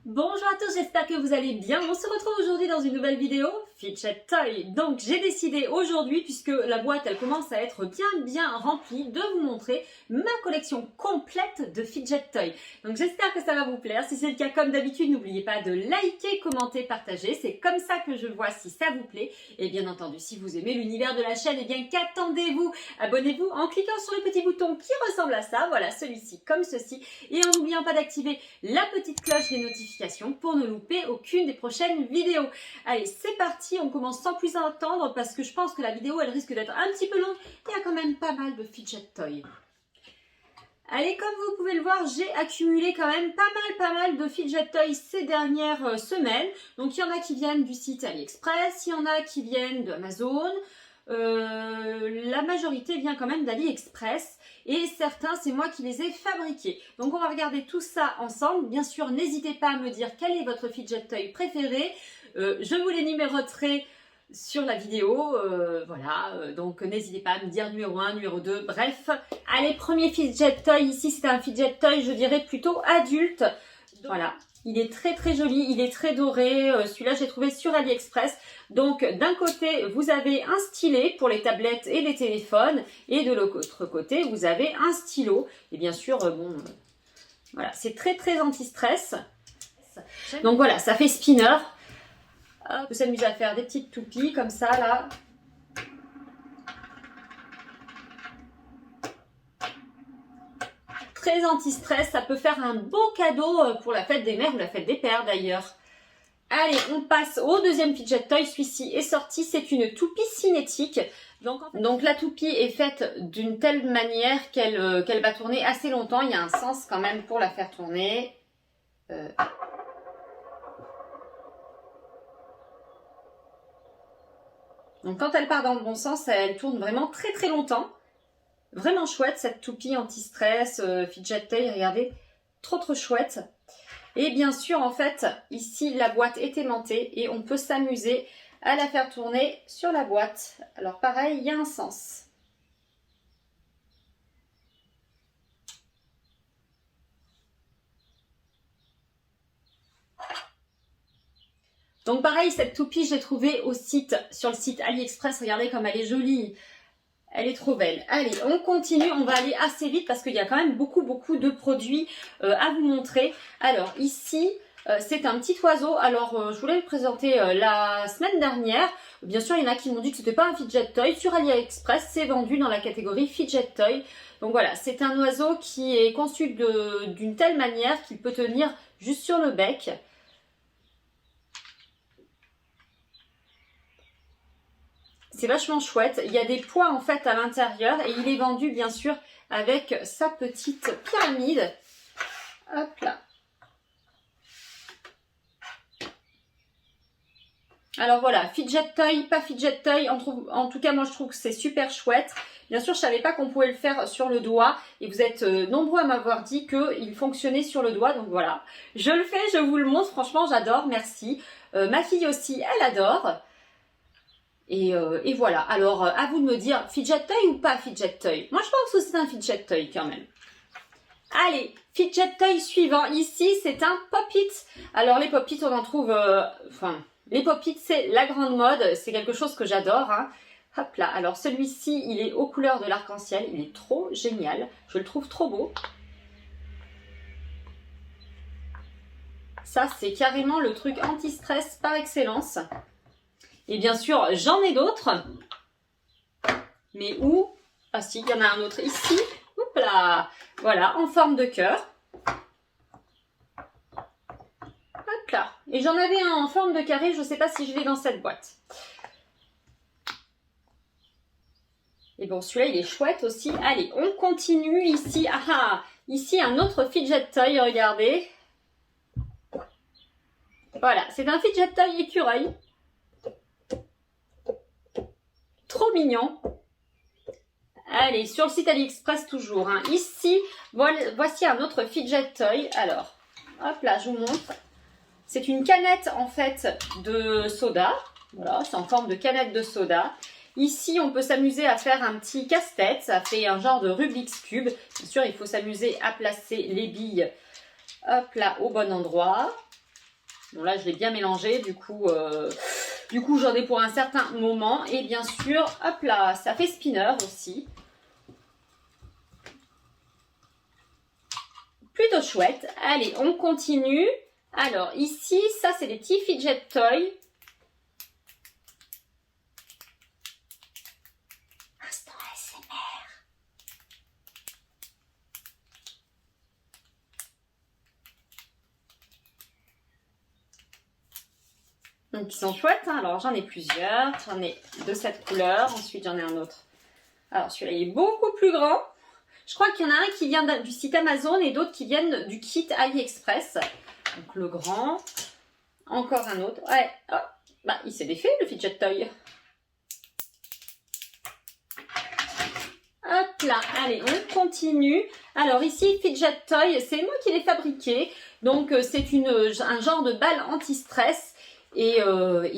Bonjour à tous, j'espère que vous allez bien. On se retrouve aujourd'hui dans une nouvelle vidéo Fidget Toy. Donc j'ai décidé aujourd'hui, puisque la boîte elle commence à être bien remplie, de vous montrer ma collection complète de Fidget Toy. Donc j'espère que ça va vous plaire. Si c'est le cas, comme d'habitude, n'oubliez pas de liker, commenter, partager. C'est comme ça que je vois si ça vous plaît. Et bien entendu, si vous aimez l'univers de la chaîne, et bien qu'attendez-vous? Abonnez-vous en cliquant sur le petit bouton qui ressemble à ça. Voilà, celui-ci comme ceci. Et en n'oubliant pas d'activer la petite cloche des notifications pour ne louper aucune des prochaines vidéos. Allez, c'est parti, on commence sans plus attendre parce que je pense que la vidéo elle risque d'être un petit peu longue. Il y a quand même pas mal de Fidget Toy. Allez, comme vous pouvez le voir, j'ai accumulé quand même pas mal de Fidget Toy ces dernières semaines. Donc il y en a qui viennent du site AliExpress, il y en a qui viennent d'Amazon. La majorité vient quand même d'AliExpress et certains c'est moi qui les ai fabriqués. Donc on va regarder tout ça ensemble. Bien sûr, n'hésitez pas à me dire quel est votre Fidget Toy préféré. Je vous les numéroterai sur la vidéo. Donc n'hésitez pas à me dire numéro 1, numéro 2, bref. Allez, premier Fidget Toy, ici c'est un Fidget Toy je dirais plutôt adulte. Voilà. Il est très joli, il est très doré, celui-là j'ai trouvé sur AliExpress. Donc d'un côté vous avez un stylet pour les tablettes et les téléphones et de l'autre côté vous avez un stylo. Et bien sûr, voilà, c'est très anti-stress. Donc voilà, ça fait spinner. On peut s'amuser à faire des petites toupies comme ça là. Très anti-stress, ça peut faire un beau cadeau pour la fête des mères ou la fête des pères d'ailleurs. Allez, on passe au deuxième Fidget Toy. Celui-ci est sorti, c'est une toupie cinétique. Donc la toupie est faite d'une telle manière qu'elle va tourner assez longtemps. Il y a un sens quand même pour la faire tourner. Donc quand elle part dans le bon sens, elle tourne vraiment très longtemps. Vraiment chouette cette toupie anti-stress, Fidget Toy, regardez, trop chouette. Et bien sûr, en fait, ici, la boîte est aimantée et on peut s'amuser à la faire tourner sur la boîte. Alors pareil, il y a un sens. Donc pareil, cette toupie, je l'ai trouvée sur le site AliExpress. Regardez comme elle est jolie. Elle est trop belle. Allez, on continue. On va aller assez vite parce qu'il y a quand même beaucoup de produits à vous montrer. Alors ici, c'est un petit oiseau. Alors je voulais le présenter la semaine dernière. Bien sûr, il y en a qui m'ont dit que c'était pas un Fidget Toy. Sur AliExpress, c'est vendu dans la catégorie Fidget Toy. Donc voilà, c'est un oiseau qui est conçu d'une telle manière qu'il peut tenir juste sur le bec. C'est vachement chouette. Il y a des poids en fait à l'intérieur et il est vendu bien sûr avec sa petite pyramide. Hop là. Alors voilà, Fidget Toy, pas Fidget Toy. En tout cas, moi je trouve que c'est super chouette. Bien sûr, je savais pas qu'on pouvait le faire sur le doigt et vous êtes nombreux à m'avoir dit qu'il fonctionnait sur le doigt. Donc voilà, je le fais, je vous le montre. Franchement, j'adore, merci. Ma fille aussi, elle adore. Et voilà, alors à vous de me dire Fidget Toy ou pas Fidget Toy. Moi je pense que c'est un Fidget Toy quand même. Allez, Fidget Toy suivant, ici c'est un Pop-It. Alors les Pop-It on en trouve, les Pop-It c'est la grande mode, c'est quelque chose que j'adore. Hein. Hop là, alors celui-ci il est aux couleurs de l'arc-en-ciel, il est trop génial, je le trouve trop beau. Ça c'est carrément le truc anti-stress par excellence. Et bien sûr, j'en ai d'autres. Mais où? Ah si, il y en a un autre ici. Hop là. Voilà, en forme de cœur. Hop là. Et j'en avais un en forme de carré. Je ne sais pas si je l'ai dans cette boîte. Et bon, celui-là, il est chouette aussi. Allez, on continue ici. Ah, ici, un autre Fidget Toy, regardez. Voilà, c'est un Fidget Toy écureuil. Trop mignon. Allez, sur le site AliExpress toujours. Hein. Ici, voici un autre Fidget Toy. Alors, hop là, je vous montre. C'est une canette en fait de soda. Voilà, c'est en forme de canette de soda. Ici, on peut s'amuser à faire un petit casse-tête. Ça fait un genre de Rubik's Cube. Bien sûr, il faut s'amuser à placer les billes hop là, au bon endroit. Bon là je l'ai bien mélangé, du coup j'en ai pour un certain moment. Et bien sûr, hop là, ça fait spinner aussi. Plutôt chouette. Allez, on continue. Alors ici, ça c'est des petits fidget toys. Instant ASMR. Donc ils sont chouettes, hein. Alors j'en ai plusieurs, j'en ai de cette couleur, ensuite j'en ai un autre. Alors celui-là il est beaucoup plus grand. Je crois qu'il y en a un qui vient du site Amazon et d'autres qui viennent du kit AliExpress. Donc le grand, encore un autre. Ouais, oh, bah il s'est défait le fidget toy. Hop là, allez, on continue. Alors ici, fidget toy, c'est moi qui l'ai fabriqué. Donc c'est un genre de balle anti-stress. Et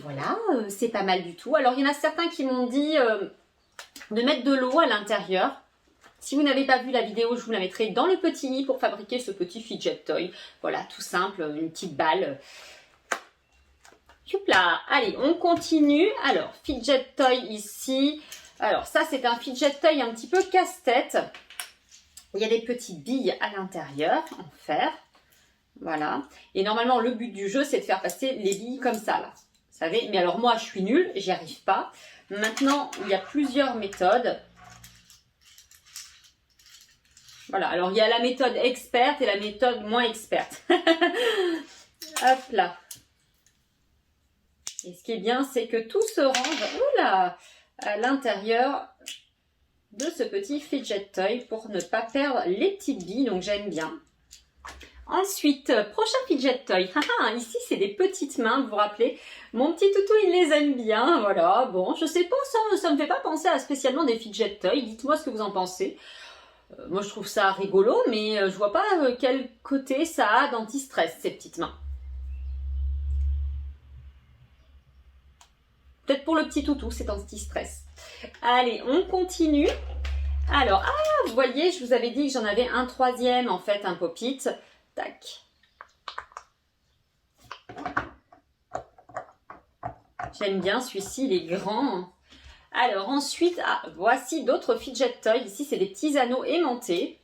voilà, c'est pas mal du tout. Alors, il y en a certains qui m'ont dit de mettre de l'eau à l'intérieur. Si vous n'avez pas vu la vidéo, je vous la mettrai dans le petit i pour fabriquer ce petit fidget toy. Voilà, tout simple, une petite balle. Hop là, allez, on continue. Alors, fidget toy ici. Alors, ça, c'est un fidget toy un petit peu casse-tête. Il y a des petites billes à l'intérieur en fer. Voilà. Et normalement, le but du jeu, c'est de faire passer les billes comme ça, là. Vous savez, mais alors moi, je suis nulle, j'y arrive pas. Maintenant, il y a plusieurs méthodes. Voilà. Alors, il y a la méthode experte et la méthode moins experte. Hop là. Et ce qui est bien, c'est que tout se range, oula, à l'intérieur de ce petit fidget toy pour ne pas perdre les petites billes. Donc, j'aime bien. Ensuite, prochain fidget toy. Ici, c'est des petites mains, vous vous rappelez. Mon petit toutou, il les aime bien. Voilà, bon, je sais pas, ça me fait pas penser à spécialement des fidget toys. Dites-moi ce que vous en pensez. Moi, je trouve ça rigolo, mais je vois pas quel côté ça a d'anti-stress, ces petites mains. Peut-être pour le petit toutou, c'est anti-stress. Allez, on continue. Alors, vous voyez, je vous avais dit que j'en avais un troisième, en fait, un pop-it. Tac. J'aime bien celui-ci, il est grand. Alors ensuite, voici d'autres fidget toys. Ici, c'est des petits anneaux aimantés.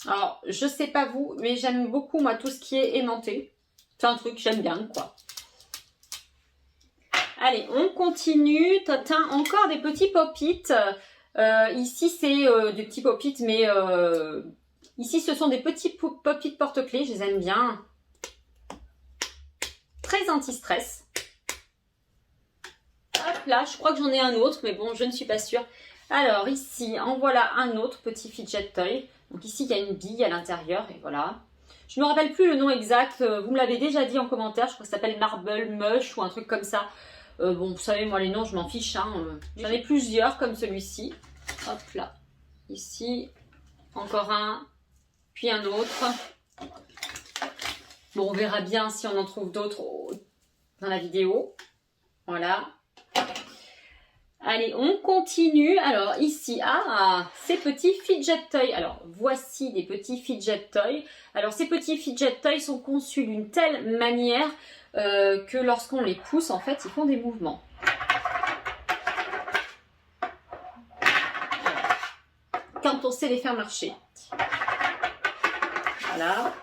Alors, je sais pas vous, mais j'aime beaucoup, moi, tout ce qui est aimanté. C'est un truc que j'aime bien, quoi. Allez, on continue. Tintin, encore des petits pop-it. Ici, c'est des petits pop-it, mais ici, ce sont des petits pop-it porte-clés. Je les aime bien. Très anti-stress. Hop là, je crois que j'en ai un autre, mais bon, je ne suis pas sûre. Alors, ici, en voilà un autre petit fidget toy. Donc ici, il y a une bille à l'intérieur, et voilà. Je ne me rappelle plus le nom exact. Vous me l'avez déjà dit en commentaire. Je crois que ça s'appelle Marble Mush ou un truc comme ça. Bon, vous savez, moi, les noms, je m'en fiche. Hein. J'en ai plusieurs comme celui-ci. Hop là. Ici, encore un. Puis un autre. Bon, on verra bien si on en trouve d'autres dans la vidéo. Voilà. Allez, on continue. Alors ici, ces petits fidget toys. Alors, voici des petits fidget toys. Alors, ces petits fidget toys sont conçus d'une telle manière que lorsqu'on les pousse, en fait, ils font des mouvements. Quand on sait les faire marcher. Voilà.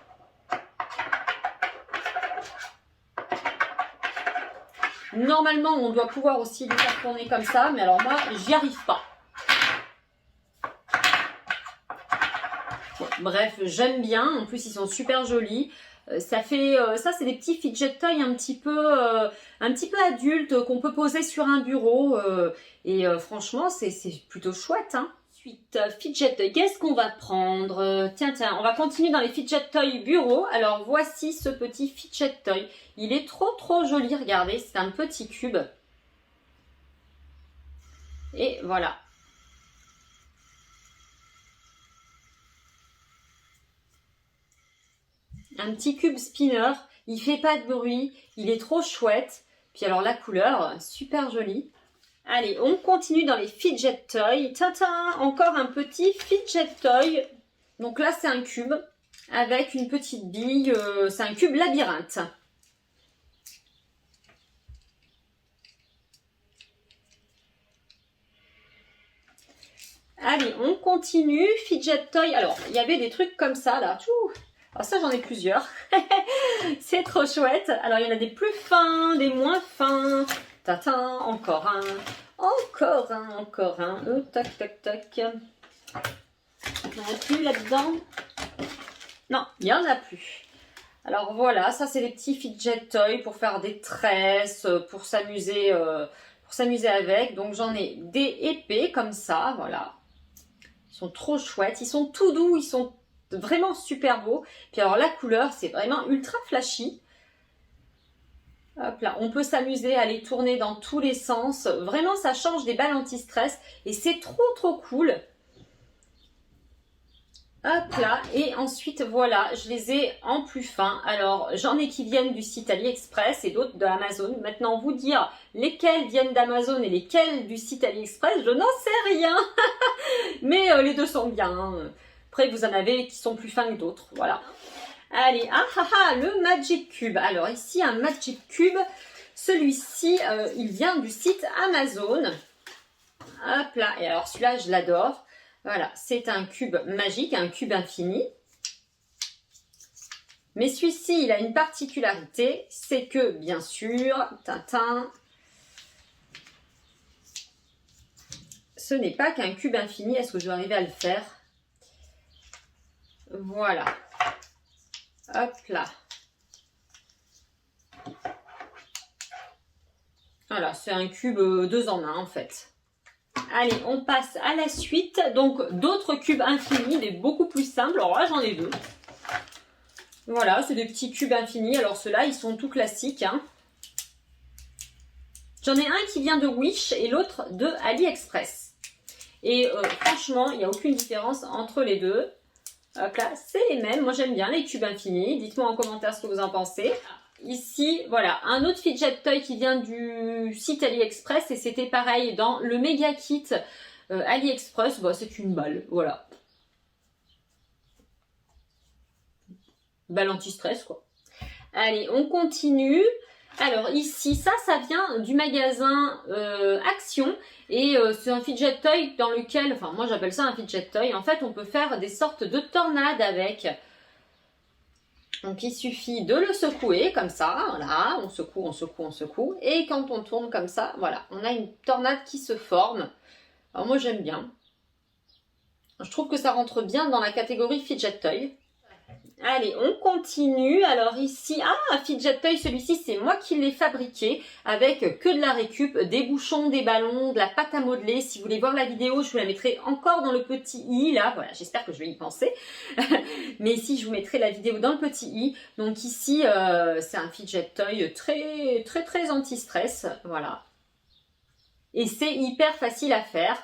Normalement, on doit pouvoir aussi les faire tourner comme ça, mais alors moi, j'y arrive pas. Bon, bref, j'aime bien. En plus, ils sont super jolis. Ça, c'est des petits fidget toys un petit peu adultes qu'on peut poser sur un bureau. Franchement, c'est plutôt chouette, hein. Ensuite, fidget toy, qu'est-ce qu'on va prendre? Tiens, on va continuer dans les fidget toy bureau. Alors, voici ce petit fidget toy. Il est trop joli, regardez, c'est un petit cube. Et voilà. Un petit cube spinner, il fait pas de bruit, il est trop chouette. Puis alors la couleur, super jolie. Allez, on continue dans les fidget toys. Tintin, encore un petit fidget toy. Donc là, c'est un cube avec une petite bille. C'est un cube labyrinthe. Allez, on continue. Fidget toy. Alors, il y avait des trucs comme ça, là. Alors ça, j'en ai plusieurs. C'est trop chouette. Alors, il y en a des plus fins, des moins fins. Tatin, encore un. Encore un, encore un. Tac, tac, tac. Il n'y en a plus là-dedans. Non, il n'y en a plus. Alors voilà, ça c'est des petits fidget toys pour faire des tresses, pour s'amuser avec. Donc j'en ai des épais comme ça, voilà. Ils sont trop chouettes, ils sont tout doux, ils sont vraiment super beaux. Puis alors la couleur, c'est vraiment ultra flashy. Hop là, on peut s'amuser à les tourner dans tous les sens. Vraiment, ça change des balles anti-stress et c'est trop cool. Hop là, et ensuite voilà, je les ai en plus fin. Alors j'en ai qui viennent du site AliExpress et d'autres de Amazon. Maintenant vous dire lesquels viennent d'Amazon et lesquels du site AliExpress, je n'en sais rien. Mais les deux sont bien. Hein. Après vous en avez qui sont plus fins que d'autres, voilà. Allez, le Magic Cube. Alors ici un Magic Cube, celui-ci il vient du site Amazon. Hop là, et alors celui-là je l'adore. Voilà, c'est un cube magique, un cube infini. Mais celui-ci, il a une particularité, c'est que, bien sûr, Tintin, ce n'est pas qu'un cube infini. Est-ce que je vais arriver à le faire? Voilà. Hop là. Voilà, c'est un cube 2 en 1 en fait. Allez, on passe à la suite. Donc, d'autres cubes infinis, mais beaucoup plus simples. Alors là, j'en ai 2. Voilà, c'est des petits cubes infinis. Alors, ceux-là, ils sont tout classiques. Hein. J'en ai un qui vient de Wish et l'autre de AliExpress. Et franchement, il n'y a aucune différence entre les deux. Hop là, c'est les mêmes. Moi, j'aime bien les cubes infinis. Dites-moi en commentaire ce que vous en pensez. Ici, voilà, un autre fidget toy qui vient du site AliExpress et c'était pareil dans le méga kit AliExpress, bah, c'est une balle, voilà. Balle anti-stress quoi. Allez, on continue. Alors ici, ça vient du magasin Action et c'est un fidget toy dans lequel, enfin moi j'appelle ça un fidget toy, en fait on peut faire des sortes de tornades avec. Donc il suffit de le secouer comme ça, voilà, on secoue, on secoue, on secoue. Et quand on tourne comme ça, voilà, on a une tornade qui se forme. Alors moi j'aime bien. Je trouve que ça rentre bien dans la catégorie fidget toy. Allez, on continue. Alors ici, un fidget toy, celui-ci c'est moi qui l'ai fabriqué avec que de la récup, des bouchons, des ballons, de la pâte à modeler. Si vous voulez voir la vidéo, je vous la mettrai encore dans le petit i là. Voilà, j'espère que je vais y penser. Mais ici, je vous mettrai la vidéo dans le petit i. Donc ici, c'est un fidget toy très anti-stress. Voilà. Et c'est hyper facile à faire.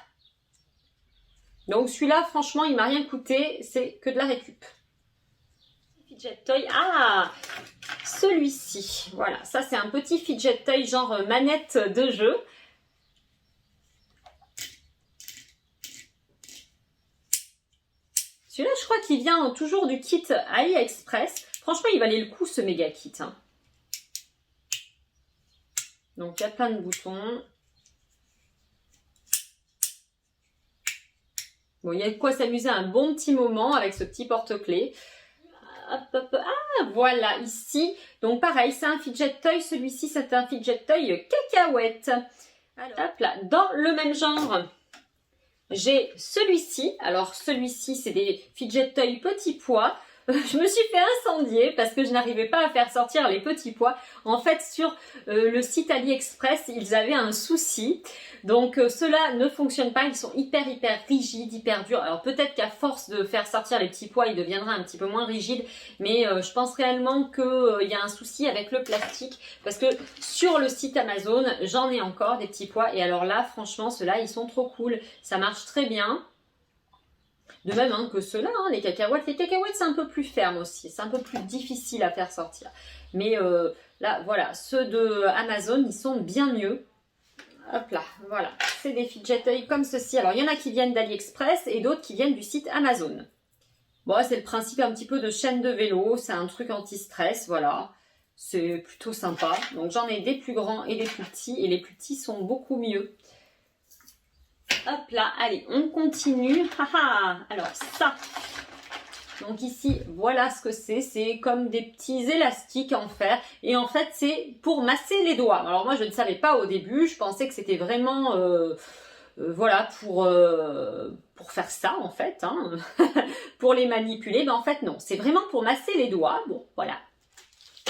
Donc celui-là, franchement, il m'a rien coûté. C'est que de la récup. Fidget toy, celui-ci, voilà, ça c'est un petit fidget toy genre manette de jeu. Celui-là, je crois qu'il vient toujours du kit AliExpress. Franchement, il valait le coup ce méga kit. Hein. Donc, il y a plein de boutons. Bon, il y a de quoi s'amuser un bon petit moment avec ce petit porte-clés. Voilà, ici, donc pareil, c'est un fidget toy, celui-ci c'est un fidget toy cacahuète. Alors, hop là, dans le même genre, j'ai celui-ci. Alors celui-ci, c'est des fidget toy petits pois. Je me suis fait incendier parce que je n'arrivais pas à faire sortir les petits pois. En fait, sur le site AliExpress, ils avaient un souci. Donc, ceux-là ne fonctionnent pas. Ils sont hyper rigides, hyper durs. Alors, peut-être qu'à force de faire sortir les petits pois, ils deviendraient un petit peu moins rigides. Mais je pense réellement qu'il y a un souci avec le plastique. Parce que sur le site Amazon, j'en ai encore des petits pois. Et alors là, franchement, ceux-là, ils sont trop cool. Ça marche très bien. De même que ceux-là, les cacahuètes. Les cacahuètes, c'est un peu plus ferme aussi. C'est un peu plus difficile à faire sortir. Mais là, voilà, ceux de Amazon, ils sont bien mieux. Hop là, voilà, c'est des fidget toys comme ceci. Alors, il y en a qui viennent d'AliExpress et d'autres qui viennent du site Amazon. Bon, c'est le principe un petit peu de chaîne de vélo. C'est un truc anti-stress, voilà. C'est plutôt sympa. Donc, j'en ai des plus grands et des plus petits. Et les plus petits sont beaucoup mieux. Hop là, allez, on continue. Alors, ça... Donc ici, voilà ce que c'est. C'est comme des petits élastiques en fer. Et en fait, c'est pour masser les doigts. Alors moi, je ne savais pas au début. Je pensais que c'était vraiment... voilà, pour faire ça, en fait. Hein. Pour les manipuler. Mais en fait, non. C'est vraiment pour masser les doigts. Bon, voilà.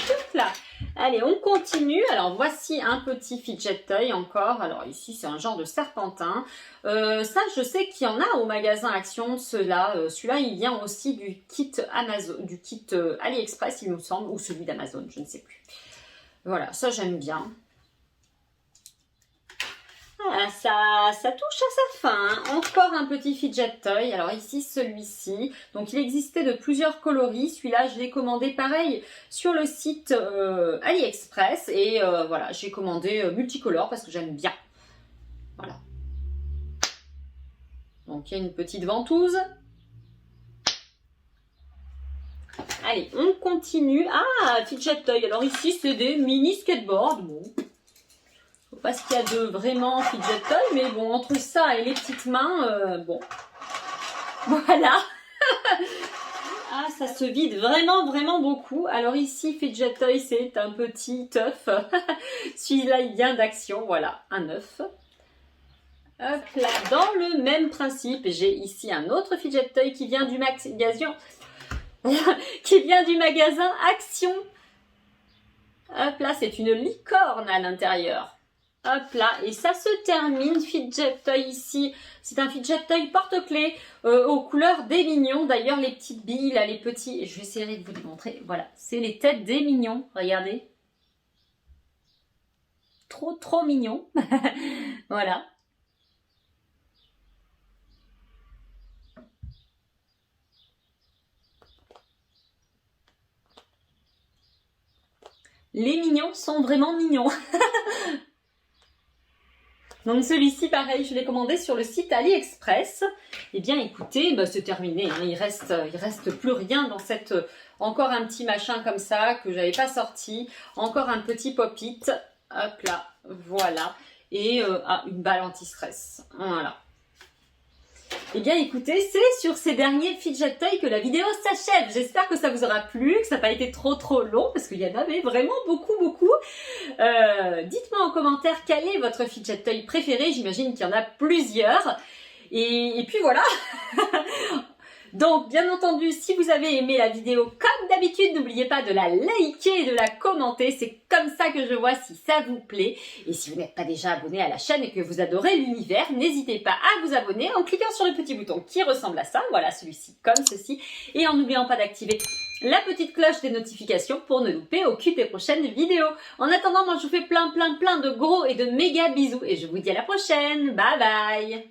Hop là. Allez, on continue. Alors, voici un petit fidget toy encore. Alors, ici, c'est un genre de serpentin. Ça, je sais qu'il y en a au magasin Action, ceux-là. Celui-là, il vient aussi du kit Amazon, du kit AliExpress, il me semble, ou celui d'Amazon, je ne sais plus. Voilà, ça, j'aime bien. Voilà, ça touche à sa fin. Hein. Encore un petit fidget toy. Alors ici, celui-ci. Donc, il existait de plusieurs coloris. Celui-là, je l'ai commandé pareil sur le site AliExpress. Et voilà, j'ai commandé multicolore parce que j'aime bien. Voilà. Donc, il y a une petite ventouse. Allez, on continue. Ah, fidget toy. Alors ici, c'est des mini skateboards. Bon. Pas ce qu'il y a de vraiment fidget toy, mais bon, entre ça et les petites mains, bon. Voilà. Ah, ça se vide vraiment, vraiment beaucoup. Alors ici, fidget toy, c'est un petit œuf. Celui-là, il vient d'Action, voilà, un œuf. Hop là, dans le même principe, j'ai ici un autre fidget toy qui vient du magasin, Action. Hop là, c'est une licorne à l'intérieur. Hop là, et ça se termine, fidget toy ici, c'est un fidget toy porte-clés aux couleurs des mignons. D'ailleurs, les petites billes, là, les petits, je vais essayer de vous les montrer, voilà, c'est les têtes des mignons, regardez. Trop, trop mignon, voilà. Les mignons sont vraiment mignons. Donc celui-ci, pareil, je l'ai commandé sur le site AliExpress. Eh bien, écoutez, bah, c'est terminé. Hein. Il reste plus rien dans cette... encore un petit machin comme ça que j'avais pas sorti. Encore un petit pop-it. Hop là, voilà. Et une balle anti-stress. Voilà. Eh bien, écoutez, c'est sur ces derniers fidget toys que la vidéo s'achève. J'espère que ça vous aura plu, que ça n'a pas été trop long, parce qu'il y en avait vraiment beaucoup. Dites-moi en commentaire quel est votre fidget toy préféré. J'imagine qu'il y en a plusieurs. Et puis voilà. Donc, bien entendu, si vous avez aimé la vidéo, comme d'habitude, n'oubliez pas de la liker et de la commenter. C'est comme ça que je vois si ça vous plaît. Et si vous n'êtes pas déjà abonné à la chaîne et que vous adorez l'univers, n'hésitez pas à vous abonner en cliquant sur le petit bouton qui ressemble à ça. Voilà, celui-ci comme ceci. Et en n'oubliant pas d'activer la petite cloche des notifications pour ne louper aucune des prochaines vidéos. En attendant, moi je vous fais plein de gros et de méga bisous. Et je vous dis à la prochaine. Bye bye.